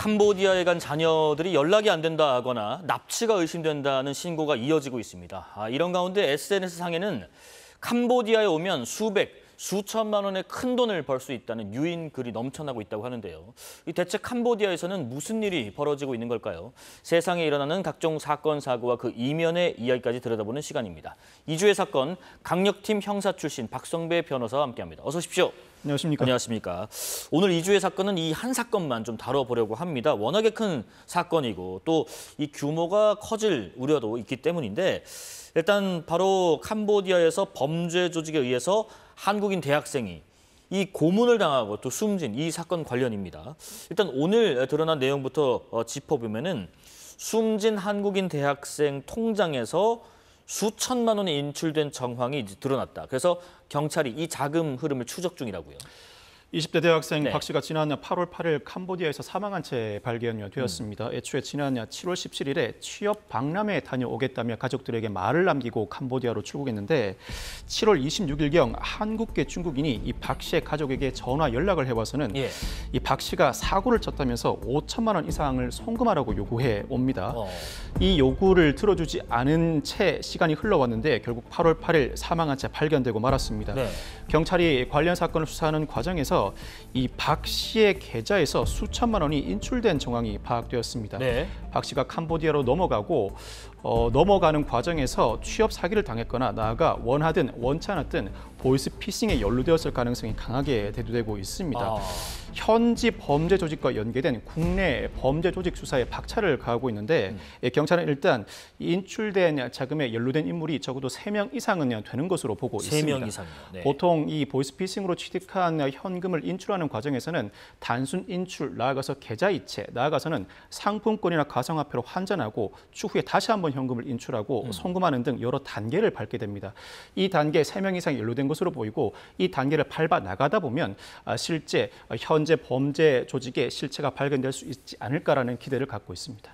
캄보디아에 간 자녀들이 연락이 안 된다거나 납치가 의심된다는 신고가 이어지고 있습니다. 이런 가운데 SNS상에는 캄보디아에 오면 수천만 원의 큰 돈을 벌 수 있다는 유인 글이 넘쳐나고 있다고 하는데요. 대체 캄보디아에서는 무슨 일이 벌어지고 있는 걸까요? 세상에 일어나는 각종 사건, 사고와 그 이면의 이야기까지 들여다보는 시간입니다. 이주의 사건, 강력팀 형사 출신 박성배 변호사와 함께합니다. 어서 오십시오. 안녕하십니까. 안녕하십니까. 오늘 이주의 사건은 이 한 사건만 좀 다뤄보려고 합니다. 워낙에 큰 사건이고 또 이 규모가 커질 우려도 있기 때문인데 일단 바로 캄보디아에서 범죄 조직에 의해서 한국인 대학생이 이 고문을 당하고 또 숨진 이 사건 관련입니다. 일단 오늘 드러난 내용부터 짚어보면은 숨진 한국인 대학생 통장에서 수천만 원이 인출된 정황이 이제 드러났다. 그래서 경찰이 이 자금 흐름을 추적 중이라고요. 20대 대학생 박 씨가 지난 8월 8일 캄보디아에서 사망한 채 발견되었습니다. 애초에 지난 7월 17일에 취업 박람회에 다녀오겠다며 가족들에게 말을 남기고 캄보디아로 출국했는데 7월 26일경 한국계 중국인이 이 박 씨의 가족에게 전화 연락을 해와서는 이 박 씨가 사고를 쳤다면서 5천만 원 이상을 송금하라고 요구해 옵니다. 이 요구를 들어주지 않은 채 시간이 흘러왔는데 결국 8월 8일 사망한 채 발견되고 말았습니다. 경찰이 관련 사건을 수사하는 과정에서 이 박 씨의 계좌에서 수천만 원이 인출된 정황이 파악되었습니다. 박 씨가 캄보디아로 넘어가는 과정에서 취업 사기를 당했거나 나아가 원하든 원치 않았든 보이스피싱에 연루되었을 가능성이 강하게 대두되고 있습니다. 현지 범죄 조직과 연계된 국내 범죄 조직 수사에 박차를 가하고 있는데 경찰은 일단 인출된 자금에 연루된 인물이 적어도 3명 이상은 되는 것으로 보고 있습니다. 3명 이상이요. 보통 이 보이스피싱으로 취득한 현금을 인출하는 과정에서는 단순 인출, 나아가서 계좌이체, 나아가서는 상품권이나 가상화폐로 환전하고 추후에 다시 한번 현금을 인출하고 송금하는 등 여러 단계를 밟게 됩니다. 이 단계 3명 이상이 연루된 것으로 보이고 이 단계를 밟아 나가다 보면 실제 현재 범죄 조직의 실체가 발견될 수 있지 않을까라는 기대를 갖고 있습니다.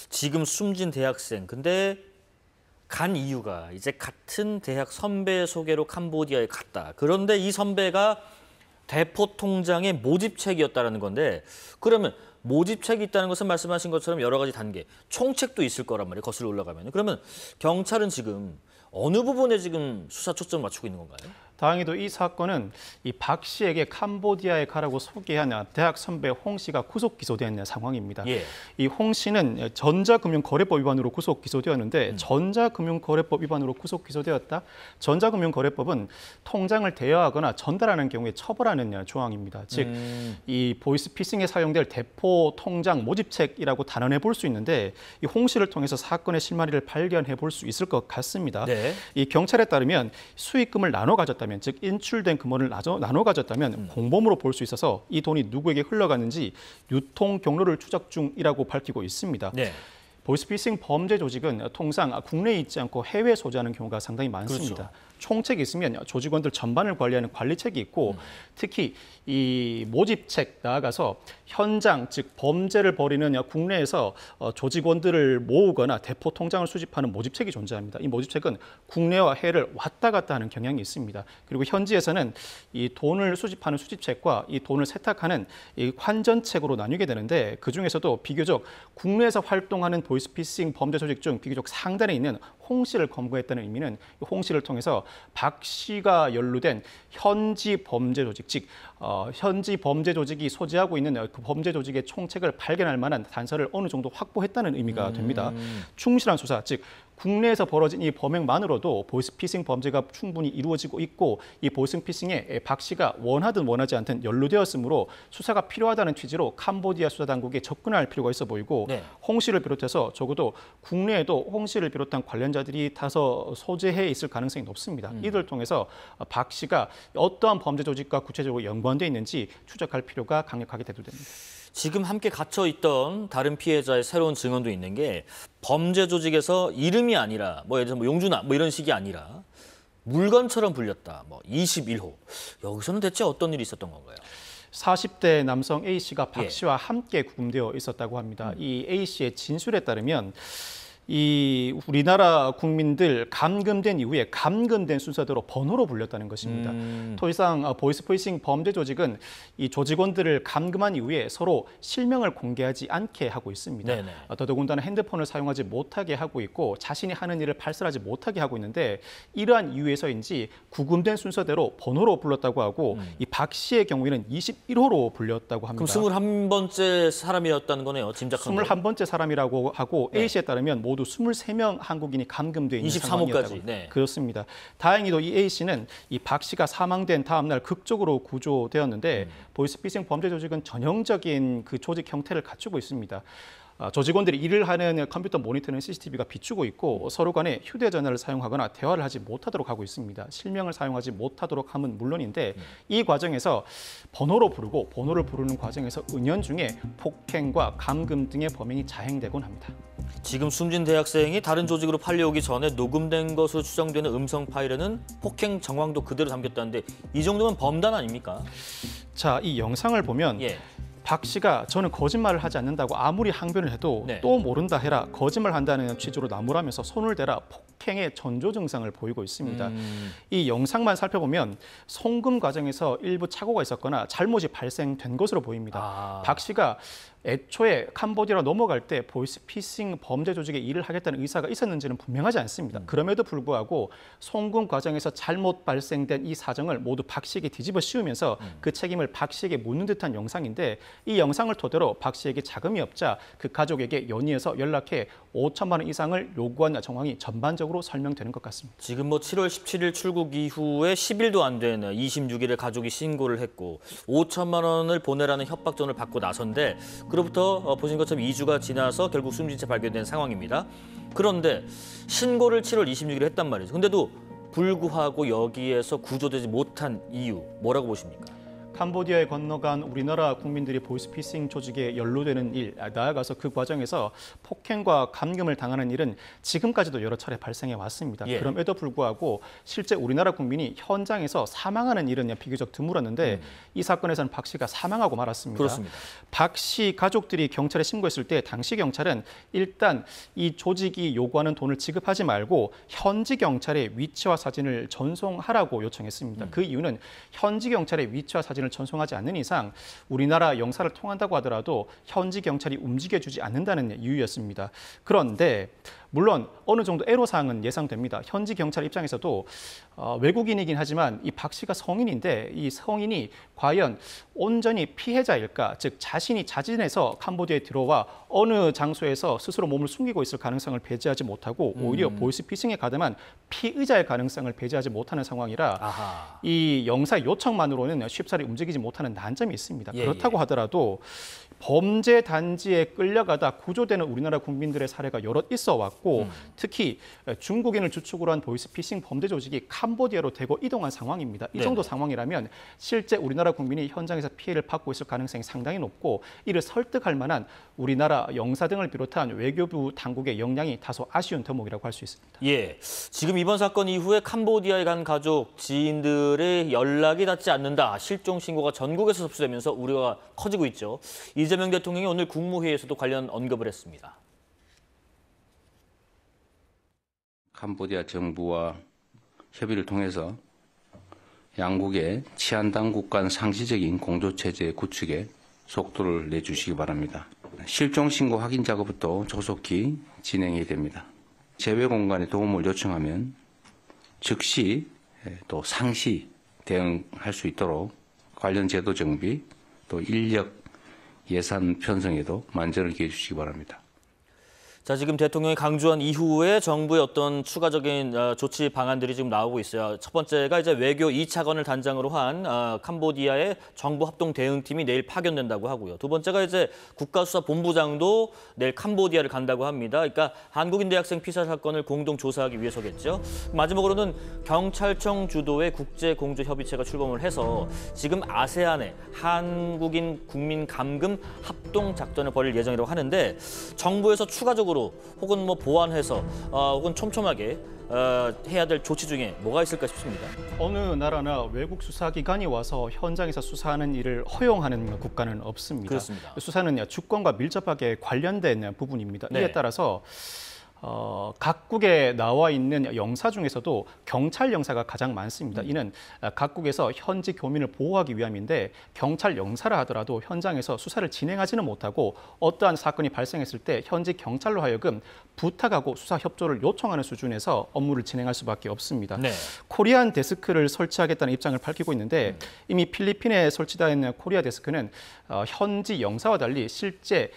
지금 숨진 대학생, 근데 간 이유가 이제 같은 대학 선배 소개로 캄보디아에 갔다. 그런데 이 선배가 대포 통장의 모집책이었다는 건데 그러면 모집책이 있다는 것은 말씀하신 것처럼 여러 가지 단계, 총책도 있을 거란 말이에요. 거슬러 올라가면. 그러면 경찰은 지금 어느 부분에 지금 수사 초점을 맞추고 있는 건가요? 다행히도 이 사건은 이 박 씨에게 캄보디아에 가라고 소개한 대학 선배 홍 씨가 구속 기소된 상황입니다. 이 홍 씨는 전자금융거래법 위반으로 구속 기소되었는데 전자금융거래법 위반으로 구속 기소되었다. 전자금융거래법은 통장을 대여하거나 전달하는 경우에 처벌하는 조항입니다. 즉, 이 보이스피싱에 사용될 대포 통장 모집책이라고 단언해 볼 수 있는데 이 홍 씨를 통해서 사건의 실마리를 발견해 볼 수 있을 것 같습니다. 이 경찰에 따르면 수익금을 나눠 가졌다면, 즉 인출된 금원을 나눠 가졌다면 공범으로 볼 수 있어서 이 돈이 누구에게 흘러갔는지 유통 경로를 추적 중이라고 밝히고 있습니다. 보이스피싱 범죄 조직은 통상 국내에 있지 않고 해외에 소재하는 경우가 상당히 많습니다. 총책이 있으면 조직원들 전반을 관리하는 관리책이 있고 특히 이 모집책, 나아가서 현장, 즉 범죄를 벌이는 국내에서 조직원들을 모으거나 대포 통장을 수집하는 모집책이 존재합니다. 이 모집책은 국내와 해외를 왔다 갔다 하는 경향이 있습니다. 그리고 현지에서는 이 돈을 수집하는 수집책과 이 돈을 세탁하는 이 환전책으로 나뉘게 되는데 그중에서도 비교적 국내에서 활동하는 보이스피싱 범죄 조직 중 비교적 상단에 있는 홍 씨를 검거했다는 의미는 홍 씨를 통해서 박 씨가 연루된 현지 범죄 조직, 즉 현지 범죄 조직이 소지하고 있는 그 범죄 조직의 총책을 발견할 만한 단서를 어느 정도 확보했다는 의미가 됩니다. 충실한 수사, 즉 국내에서 벌어진 이 범행만으로도 보이스피싱 범죄가 충분히 이루어지고 있고 이 보이스피싱에 박 씨가 원하든 원하지 않든 연루되었으므로 수사가 필요하다는 취지로 캄보디아 수사당국에 접근할 필요가 있어 보이고 홍 씨를 비롯해서 적어도 국내에도 홍 씨를 비롯한 관련자들이 다소 소재해 있을 가능성이 높습니다. 이들을 통해서 박 씨가 어떠한 범죄 조직과 구체적으로 연관돼 있는지 추적할 필요가 강력하게 대두됩니다. 지금 함께 gat혀 있던 다른 피해자의 새로운 증언도 있는 게 범죄 조직에서 이름이 아니라 예를 들어서 용준아 이런 식이 아니라 물건처럼 불렸다. 21호. 여기서는 대체 어떤 일이 있었던 건가요? 40대 남성 A 씨가 박 씨와 함께 구금되어 있었다고 합니다. 이 A 씨의 진술에 따르면 이 우리나라 국민들 감금된 이후에 감금된 순서대로 번호로 불렸다는 것입니다. 더 이상 보이스피싱 범죄 조직은 이 조직원들을 감금한 이후에 서로 실명을 공개하지 않게 하고 있습니다. 더더군다나 핸드폰을 사용하지 못하게 하고 있고 자신이 하는 일을 발설하지 못하게 하고 있는데 이러한 이유에서인지 구금된 순서대로 번호로 불렀다고 하고 이 박 씨의 경우에는 21호로 불렸다고 합니다. 그럼 21번째 사람이었다는 거네요. 짐작한 거. 21번째 사람이라고 하고 A 씨에 따르면 모두 23명 한국인이 감금돼 있는 23호까지. 상황이었다고. 그렇습니다. 다행히도 이 A 씨는 이 박 씨가 사망된 다음 날 극적으로 구조되었는데 보이스피싱 범죄 조직은 전형적인 그 조직 형태를 갖추고 있습니다. 조직원들이 일을 하는 컴퓨터 모니터는 CCTV가 비추고 있고 서로 간에 휴대전화를 사용하거나 대화를 하지 못하도록 하고 있습니다. 실명을 사용하지 못하도록 함은 물론인데 이 과정에서 번호로 부르고 번호를 부르는 과정에서 은연중에 폭행과 감금 등의 범행이 자행되곤 합니다. 지금 숨진 대학생이 다른 조직으로 팔려오기 전에 녹음된 것으로 추정되는 음성 파일에는 폭행 정황도 그대로 담겼다는데 이 정도면 범단 아닙니까? 자, 이 영상을 보면 박 씨가 저는 거짓말을 하지 않는다고 아무리 항변을 해도 또 모른다 해라, 거짓말한다는 취지로 나무라면서 손을 대라 폭행의 전조 증상을 보이고 있습니다. 이 영상만 살펴보면 송금 과정에서 일부 착오가 있었거나 잘못이 발생된 것으로 보입니다. 박 씨가 애초에 캄보디아로 넘어갈 때 보이스피싱 범죄 조직에 일을 하겠다는 의사가 있었는지는 분명하지 않습니다. 그럼에도 불구하고 송금 과정에서 잘못 발생된 이 사정을 모두 박 씨에게 뒤집어 씌우면서 그 책임을 박 씨에게 묻는 듯한 영상인데 이 영상을 토대로 박 씨에게 자금이 없자 그 가족에게 연이어서 연락해 5천만 원 이상을 요구한 정황이 전반적으로 설명되는 것 같습니다. 지금 뭐 7월 17일 출국 이후에 10일도 안 된 26일에 가족이 신고를 했고 5천만 원을 보내라는 협박전을 받고 나선데 그로부터 보신 것처럼 2주가 지나서 결국 숨진 채 발견된 상황입니다. 그런데 신고를 7월 26일에 했단 말이죠. 근데도 불구하고 여기에서 구조되지 못한 이유 뭐라고 보십니까? 캄보디아에 건너간 우리나라 국민들이 보이스피싱 조직에 연루되는 일, 나아가서 그 과정에서 폭행과 감금을 당하는 일은 지금까지도 여러 차례 발생해 왔습니다. 그럼에도 불구하고 실제 우리나라 국민이 현장에서 사망하는 일은 비교적 드물었는데 이 사건에서는 박 씨가 사망하고 말았습니다. 그렇습니다. 박 씨 가족들이 경찰에 신고했을 때 당시 경찰은 일단 이 조직이 요구하는 돈을 지급하지 말고 현지 경찰의 위치와 사진을 전송하라고 요청했습니다. 그 이유는 현지 경찰의 위치와 사진을 전송하지 않는 이상 우리나라 영사를 통한다고 하더라도 현지 경찰이 움직여주지 않는다는 이유였습니다. 그런데 물론 어느 정도 애로사항은 예상됩니다. 현지 경찰 입장에서도 외국인이긴 하지만 이 박 씨가 성인인데 이 성인이 과연 온전히 피해자일까? 즉 자신이 자진해서 캄보디아에 들어와 어느 장소에서 스스로 몸을 숨기고 있을 가능성을 배제하지 못하고 오히려 보이스피싱에 가담한 피의자의 가능성을 배제하지 못하는 상황이라 이 영사 요청만으로는 쉽사리 움직이지 못하는 난점이 있습니다. 그렇다고 하더라도 범죄 단지에 끌려가다 구조되는 우리나라 국민들의 사례가 여럿 있어 왔고 특히 중국인을 주축으로 한 보이스피싱 범죄 조직이 캄보디아로 대거 이동한 상황입니다. 이 정도 상황이라면 실제 우리나라 국민이 현장에서 피해를 받고 있을 가능성이 상당히 높고 이를 설득할 만한 우리나라 영사 등을 비롯한 외교부 당국의 역량이 다소 아쉬운 대목이라고 할 수 있습니다. 지금 이번 사건 이후에 캄보디아에 간 가족, 지인들의 연락이 닿지 않는다. 실종 신고가 전국에서 접수되면서 우려가 커지고 있죠. 이재명 대통령이 오늘 국무회의에서도 관련 언급을 했습니다. 캄보디아 정부와 협의를 통해서 양국의 치안당국 간 상시적인 공조체제 구축에 속도를 내주시기 바랍니다. 실종신고 확인 작업부터 조속히 진행이 됩니다. 재외공간의 도움을 요청하면 즉시 또 상시 대응할 수 있도록 관련 제도 정비 또 인력 예산 편성에도 만전을 기해 주시기 바랍니다. 자, 지금 대통령이 강조한 이후에 정부의 어떤 추가적인 조치 방안들이 지금 나오고 있어요. 첫 번째가 이제 외교 2차관을 단장으로 한 캄보디아의 정부 합동 대응팀이 내일 파견된다고 하고요. 두 번째가 이제 국가수사본부장도 내일 캄보디아를 간다고 합니다. 그러니까 한국인 대학생 피살 사건을 공동 조사하기 위해서겠죠. 마지막으로는 경찰청 주도의 국제공조협의체가 출범을 해서 지금 아세안에 한국인 국민 감금 합동 작전을 벌일 예정이라고 하는데 정부에서 추가적으로 혹은 뭐 보완해서 혹은 촘촘하게 해야 될 조치 중에 뭐가 있을까 싶습니다. 어느 나라나 외국 수사기관이 와서 현장에서 수사하는 일을 허용하는 국가는 없습니다. 그렇습니다. 수사는 주권과 밀접하게 관련된 부분입니다. 이에 따라서 각국에 나와 있는 영사 중에서도 경찰 영사가 가장 많습니다. 이는 각국에서 현지 교민을 보호하기 위함인데 경찰 영사라 하더라도 현장에서 수사를 진행하지는 못하고 어떠한 사건이 발생했을 때 현지 경찰로 하여금 부탁하고 수사 협조를 요청하는 수준에서 업무를 진행할 수밖에 없습니다. 네. 코리안 데스크를 설치하겠다는 입장을 밝히고 있는데 이미 필리핀에 설치되어 있는 코리아 데스크는 현지 영사와 달리 실제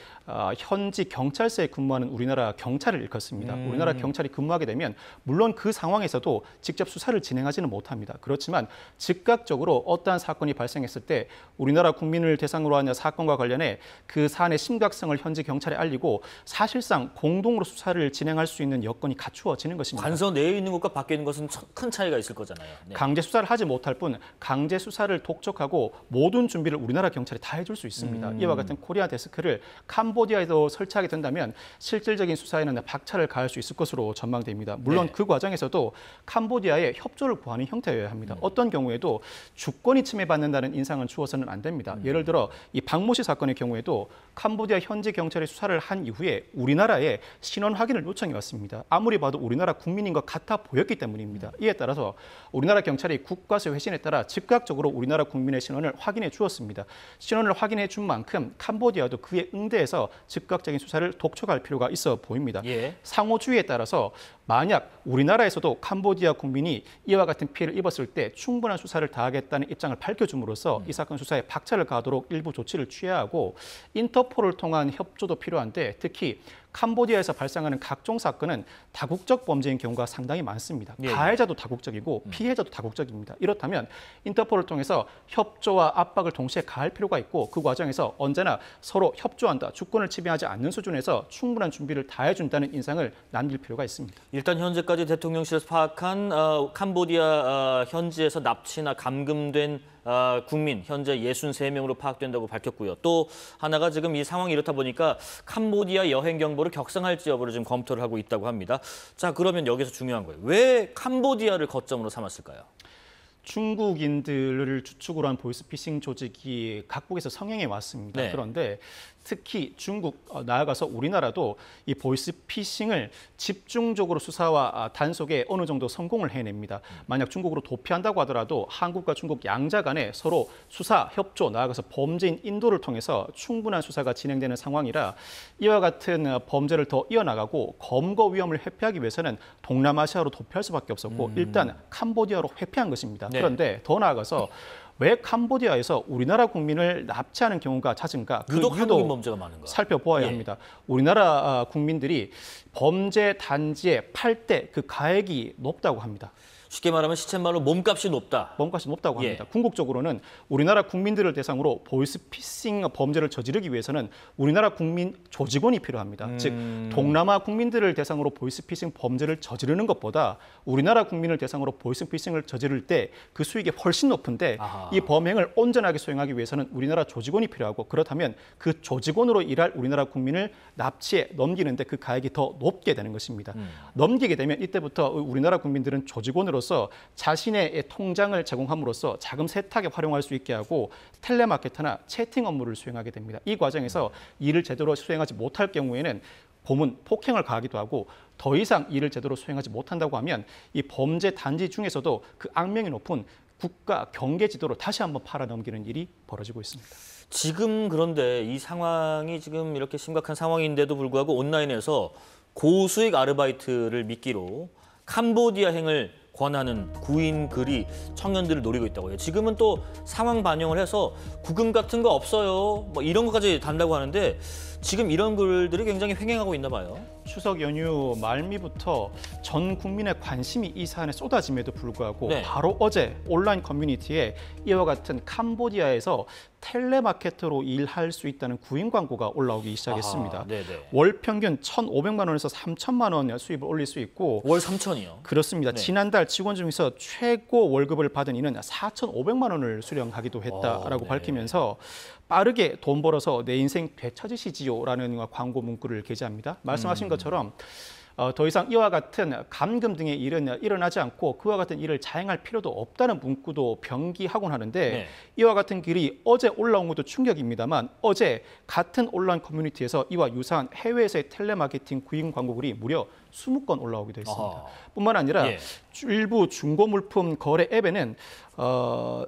현지 경찰서에 근무하는 우리나라 경찰을 일컫습니다. 우리나라 경찰이 근무하게 되면 물론 그 상황에서도 직접 수사를 진행하지는 못합니다. 그렇지만 즉각적으로 어떠한 사건이 발생했을 때 우리나라 국민을 대상으로 하는 사건과 관련해 그 사안의 심각성을 현지 경찰에 알리고 사실상 공동으로 수사를 진행할 수 있는 여건이 갖추어지는 것입니다. 관서 내에 있는 것과 밖에 있는 것은 큰 차이가 있을 거잖아요. 네. 강제 수사를 하지 못할 뿐 강제 수사를 독촉하고 모든 준비를 우리나라 경찰이 다 해줄 수 있습니다. 이와 같은 코리아 데스크를 캄보디아에도 설치하게 된다면 실질적인 수사에는 박차를 가할 수 있을 것으로 전망됩니다. 물론 네. 그 과정에서도 캄보디아에 협조를 구하는 형태여야 합니다. 어떤 경우에도 주권이 침해받는다는 인상은 주어서는 안 됩니다. 예를 들어 이 박모 씨 사건의 경우에도 캄보디아 현지 경찰이 수사를 한 이후에 우리나라에 신원 확인을 요청해 왔습니다. 아무리 봐도 우리나라 국민인 것 같아 보였기 때문입니다. 이에 따라서 우리나라 경찰이 국가수 회신에 따라 즉각적으로 우리나라 국민의 신원을 확인해 주었습니다. 신원을 확인해 준 만큼 캄보디아도 그에 응대해서 즉각적인 수사를 독촉할 필요가 있어 보입니다. 예. 상호주의에 따라서 만약 우리나라에서도 캄보디아 국민이 이와 같은 피해를 입었을 때 충분한 수사를 다하겠다는 입장을 밝혀줌으로써 이 사건 수사에 박차를 가하도록 일부 조치를 취해야 하고 인터폴을 통한 협조도 필요한데 특히 캄보디아에서 발생하는 각종 사건은 다국적 범죄인 경우가 상당히 많습니다. 예. 가해자도 다국적이고 피해자도 다국적입니다. 이렇다면 인터폴을 통해서 협조와 압박을 동시에 가할 필요가 있고 그 과정에서 언제나 서로 협조한다, 주권을 침해하지 않는 수준에서 충분한 준비를 다해준다는 인상을 남길 필요가 있습니다. 일단 현재까지 대통령실에서 파악한 캄보디아 현지에서 납치나 감금된 국민 현재 63명으로 파악된다고 밝혔고요. 또 하나가 지금 이 상황이 이렇다 보니까 캄보디아 여행 경보를 격상할지 여부를 지금 검토를 하고 있다고 합니다. 자, 그러면 여기서 중요한 거예요. 왜 캄보디아를 거점으로 삼았을까요? 중국인들을 주축으로 한 보이스피싱 조직이 각국에서 성행해 왔습니다. 네. 그런데 특히 중국, 나아가서 우리나라도 이 보이스피싱을 집중적으로 수사와 단속에 어느 정도 성공을 해냅니다. 만약 중국으로 도피한다고 하더라도 한국과 중국 양자 간에 서로 수사, 협조, 나아가서 범죄인 인도를 통해서 충분한 수사가 진행되는 상황이라 이와 같은 범죄를 더 이어나가고 검거 위험을 회피하기 위해서는 동남아시아로 도피할 수밖에 없었고 일단 캄보디아로 회피한 것입니다. 네. 그런데 더 나아가서 왜 캄보디아에서 우리나라 국민을 납치하는 경우가 잦은가? 그 유독 이유도 한국인 범죄가 많은가? 살펴보아야 예. 합니다. 우리나라 국민들이 범죄 단지에 팔 때 그 가액이 높다고 합니다. 쉽게 말하면 시쳇말로 몸값이 높다. 몸값이 높다고 예. 합니다. 궁극적으로는 우리나라 국민들을 대상으로 보이스피싱 범죄를 저지르기 위해서는 우리나라 국민 조직원이 필요합니다. 즉 동남아 국민들을 대상으로 보이스피싱 범죄를 저지르는 것보다 우리나라 국민을 대상으로 보이스피싱을 저지를 때 그 수익이 훨씬 높은데 아하. 이 범행을 온전하게 수행하기 위해서는 우리나라 조직원이 필요하고 그렇다면 그 조직원으로 일할 우리나라 국민을 납치에 넘기는데 그 가액이 더 높게 되는 것입니다. 넘기게 되면 이때부터 우리나라 국민들은 조직원으로서 자신의 통장을 제공함으로써 자금 세탁에 활용할 수 있게 하고 텔레마케터나 채팅 업무를 수행하게 됩니다. 이 과정에서 일을 제대로 수행하지 못할 경우에는 고문, 폭행을 가하기도 하고 더 이상 일을 제대로 수행하지 못한다고 하면 이 범죄 단지 중에서도 그 악명이 높은 국가 경계 지도로 다시 한번 팔아넘기는 일이 벌어지고 있습니다. 지금 그런데 이 상황이 지금 이렇게 심각한 상황인데도 불구하고 온라인에서 고수익 아르바이트를 미끼로 캄보디아행을 권하는 구인 글이 청년들을 노리고 있다고 해요. 지금은 또 상황 반영을 해서 구금 같은 거 없어요. 뭐 이런 것까지 단다고 하는데 지금 이런 글들이 굉장히 횡행하고 있나 봐요. 추석 연휴 말미부터 전 국민의 관심이 이 사안에 쏟아짐에도 불구하고 네. 바로 어제 온라인 커뮤니티에 이와 같은 캄보디아에서 텔레마케터로 일할 수 있다는 구인 광고가 올라오기 시작했습니다. 아하, 네네. 월 평균 1,500만 원에서 3,000만 원 수입을 올릴 수 있고 월 3천이요. 그렇습니다. 네. 지난달 직원 중에서 최고 월급을 받은 이는 4,500만 원을 수령하기도 했다라고 네. 밝히면서 빠르게 돈 벌어서 내 인생 되찾으시지요라는 광고 문구를 게재합니다. 말씀하신 것처럼 더 이상 이와 같은 감금 등의 일은 일어나지 않고 그와 같은 일을 자행할 필요도 없다는 문구도 병기하곤 하는데 네. 이와 같은 글이 어제 올라온 것도 충격입니다만 어제 같은 온라인 커뮤니티에서 이와 유사한 해외에서의 텔레마케팅 구인 광고글이 무려 20건 올라오기도 했습니다. 뿐만 아니라 예. 일부 중고물품 거래 앱에는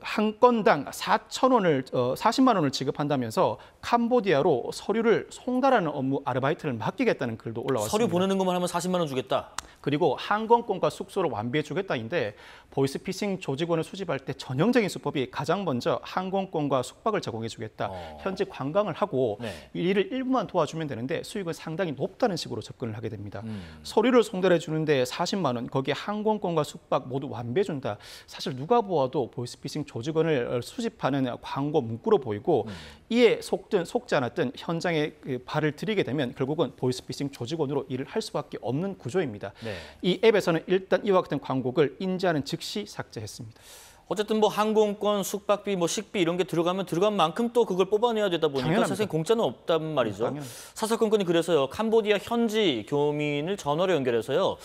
한 건당 40만 원을 지급한다면서 캄보디아로 서류를 송달하는 업무 아르바이트를 맡기겠다는 글도 올라왔습니다. 서류 보내는 것만 하면 40만 원 주겠다. 그리고 항공권과 숙소를 완비해 주겠다인데 보이스피싱 조직원을 수집할 때 전형적인 수법이 가장 먼저 항공권과 숙박을 제공해 주겠다. 현지 관광을 하고 네. 일을 일부만 도와주면 되는데 수익은 상당히 높다는 식으로 접근을 하게 됩니다. 서류를 송달해 주는데 40만 원, 거기에 항공권과 숙박 모두 완비해 준다. 사실 누가 보아도 보이스피싱 조직원을 수집하는 광고 문구로 보이고 이에 속든 속지 않았든 현장에 발을 들이게 되면 결국은 보이스피싱 조직원으로 일을 할 수밖에 없는 구조입니다. 네. 이 앱에서는 일단 이와 같은 광고를 인지하는 즉시 삭제했습니다. 어쨌든 뭐 항공권, 숙박비, 뭐 식비 이런 게 들어가면 들어간 만큼 또 그걸 뽑아내야 되다 보니까 당연합니다. 사실 공짜는 없단 말이죠. 사사건건이 그래서요. 캄보디아 현지 교민을 전화로 연결해서요.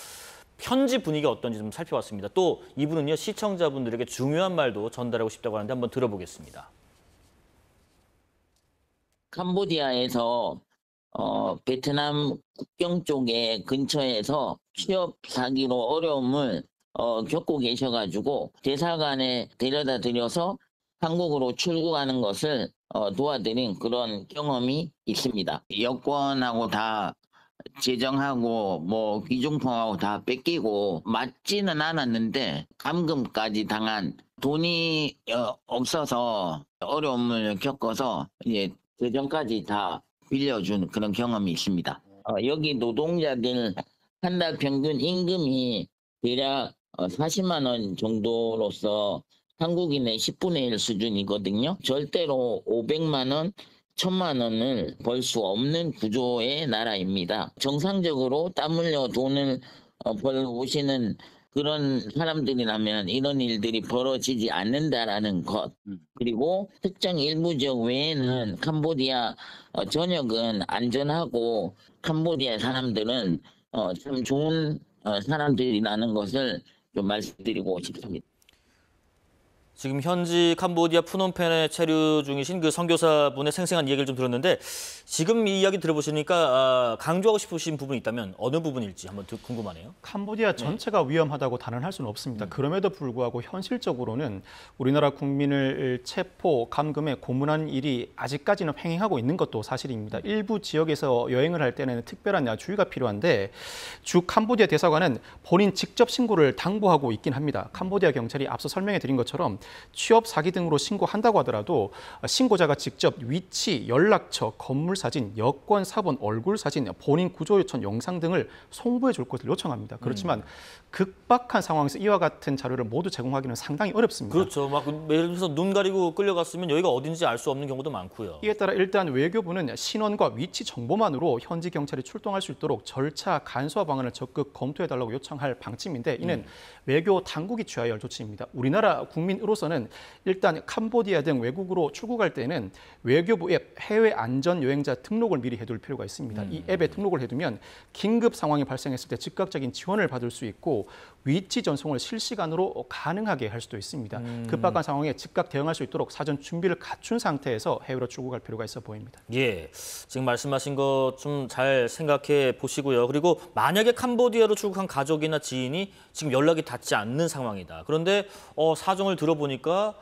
현지 분위기가 어떤지 좀 살펴봤습니다. 또 이분은요. 시청자분들에게 중요한 말도 전달하고 싶다고 하는데 한번 들어보겠습니다. 캄보디아에서 베트남 국경 쪽에 근처에서 취업 사기로 어려움을 겪고 계셔가지고 대사관에 데려다 드려서 한국으로 출국하는 것을 도와드린 그런 경험이 있습니다. 여권하고 다 제정하고 뭐 귀중품하고 다 뺏기고 맞지는 않았는데 감금까지 당한 돈이 없어서 어려움을 겪어서 이제 재정까지 다 빌려준 그런 경험이 있습니다. 여기 노동자들 한 달 평균 임금이 대략 40만 원 정도로서 한국인의 10분의 1 수준이거든요. 절대로 500만 원, 1000만 원을 벌 수 없는 구조의 나라입니다. 정상적으로 땀 흘려 돈을 벌어오시는 그런 사람들이라면 이런 일들이 벌어지지 않는다라는 것. 그리고 특정 일부 지역 외에는 캄보디아 전역은 안전하고 캄보디아 사람들은 참 좋은 사람들이라는 것을 좀 말씀드리고 싶습니다. 지금 현지 캄보디아 푸놈펜에 체류 중이신 그 선교사분의 생생한 이야기를 좀 들었는데 지금 이 이야기 들어보시니까 강조하고 싶으신 부분이 있다면 어느 부분일지 한번 궁금하네요. 캄보디아 전체가 위험하다고 단언할 수는 없습니다. 그럼에도 불구하고 현실적으로는 우리나라 국민을 체포, 감금에 고문하는 일이 아직까지는 횡행하고 있는 것도 사실입니다. 일부 지역에서 여행을 할 때는 특별한 주의가 필요한데 주 캄보디아 대사관은 본인 직접 신고를 당부하고 있긴 합니다. 캄보디아 경찰이 앞서 설명해 드린 것처럼 취업 사기 등으로 신고한다고 하더라도 신고자가 직접 위치, 연락처, 건물 사진, 여권 사본, 얼굴 사진, 본인 구조 요청 영상 등을 송부해 줄 것을 요청합니다. 그렇지만 급박한 상황에서 이와 같은 자료를 모두 제공하기는 상당히 어렵습니다. 그렇죠. 막 예를 들어서 눈 가리고 끌려갔으면 여기가 어딘지 알 수 없는 경우도 많고요. 이에 따라 일단 외교부는 신원과 위치 정보만으로 현지 경찰이 출동할 수 있도록 절차 간소화 방안을 적극 검토해달라고 요청할 방침인데 이는 외교 당국이 취하여야 할 조치입니다. 우리나라 국민으로서는 일단 캄보디아 등 외국으로 출국할 때는 외교부 앱 해외 안전 여행자 등록을 미리 해둘 필요가 있습니다. 이 앱에 등록을 해두면 긴급 상황이 발생했을 때 즉각적인 지원을 받을 수 있고 위치 전송을 실시간으로 가능하게 할 수도 있습니다. 급박한 상황에 즉각 대응할 수 있도록 사전 준비를 갖춘 상태에서 해외로 출국할 필요가 있어 보입니다. 예, 지금 말씀하신 거 좀 잘 생각해 보시고요. 그리고 만약에 캄보디아로 출국한 가족이나 지인이 지금 연락이 닿지 않는 상황이다. 그런데 사정을 들어보니까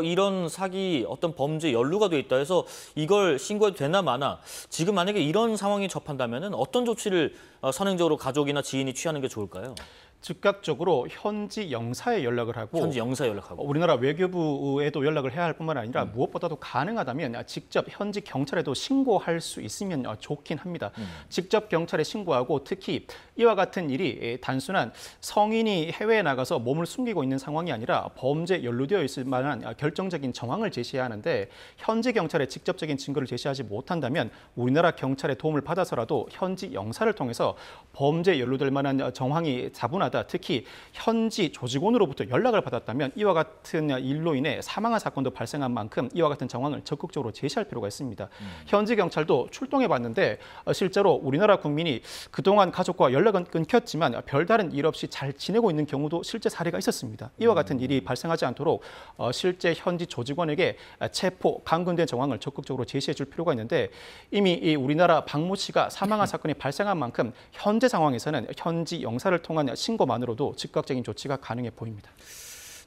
이런 사기 어떤 범죄 연루가 돼 있다 해서 이걸 신고해도 되나 마나 지금 만약에 이런 상황이 접한다면 어떤 조치를 선행적으로 가족이나 지인이 취하는 게 좋을까요? 즉각적으로 현지 영사에 연락을 하고 현지 영사에 연락하고 우리나라 외교부에도 연락을 해야 할 뿐만 아니라 무엇보다도 가능하다면 직접 현지 경찰에도 신고할 수 있으면 좋긴 합니다. 직접 경찰에 신고하고 특히 이와 같은 일이 단순한 성인이 해외에 나가서 몸을 숨기고 있는 상황이 아니라 범죄에 연루되어 있을 만한 결정적인 정황을 제시해야 하는데 현지 경찰에 직접적인 증거를 제시하지 못한다면 우리나라 경찰의 도움을 받아서라도 현지 영사를 통해서 범죄에 연루될 만한 정황이 자분하다 때마다 특히 현지 조직원으로부터 연락을 받았다면 이와 같은 일로 인해 사망한 사건도 발생한 만큼 이와 같은 정황을 적극적으로 제시할 필요가 있습니다. 현지 경찰도 출동해 봤는데 실제로 우리나라 국민이 그동안 가족과 연락은 끊겼지만 별다른 일 없이 잘 지내고 있는 경우도 실제 사례가 있었습니다. 이와 같은 일이 발생하지 않도록 실제 현지 조직원에게 체포, 감금된 정황을 적극적으로 제시해 줄 필요가 있는데 이미 이 우리나라 박모 씨가 사망한 사건이 발생한 만큼 현재 상황에서는 현지 영사를 통한 신고만으로도 즉각적인 조치가 가능해 보입니다.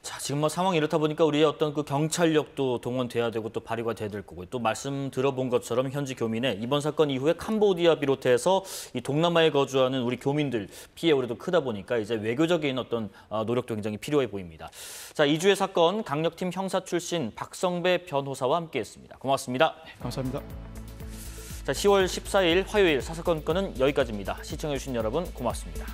자, 지금 뭐 상황이 이렇다 보니까 우리의 어떤 그 경찰력도 동원돼야 되고 또 발휘가 돼야 될 거고 또 말씀 들어본 것처럼 현지 교민의 이번 사건 이후에 캄보디아 비롯해서 이 동남아에 거주하는 우리 교민들 피해 우려도 크다 보니까 이제 외교적인 어떤 노력도 굉장히 필요해 보입니다. 자, 이주의 사건 강력팀 형사 출신 박성배 변호사와 함께했습니다. 고맙습니다. 감사합니다. 자, 10월 14일 화요일 사사건건은 여기까지입니다. 시청해주신 여러분 고맙습니다.